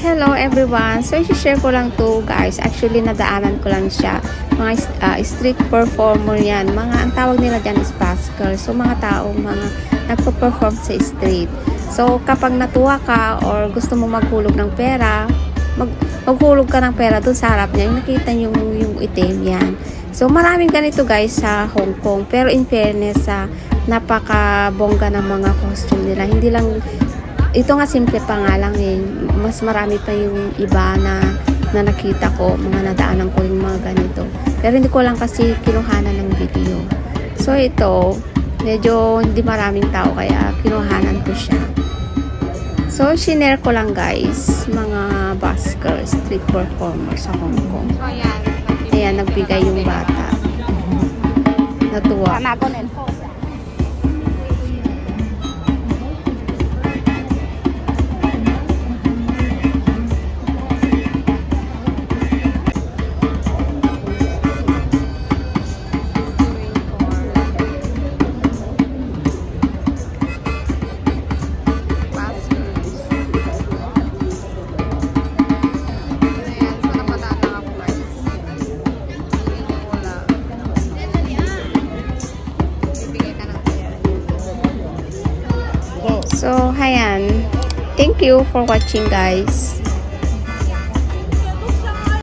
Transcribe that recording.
Hello everyone! So, i-share ko lang to guys. Actually, nadaanan ko lang siya. Mga street performer yan. Ang tawag nila dyan is busker. So, mga nagpo-perform sa street. So, kapag natuwa ka or gusto mo maghulog ng pera, maghulog ka ng pera dun sa harap niya. Yung nakita yung itim yan. So, maraming ganito guys sa Hong Kong. Pero in fairness, napaka-bongga ng mga costume nila. Hindi lang ito nga simple pa nga lang eh. Mas marami pa yung iba na nakita ko, mga nadaanan ko yung mga ganito. Pero hindi ko lang kasi kinuhanan ng video. So ito, medyo hindi maraming tao kaya kinuhanan ko siya. So shinare ko lang guys, mga busker, street performer sa Hong Kong. Ayan, nagbigay yung bata. Natuwa. So, ayan. Thank you for watching guys.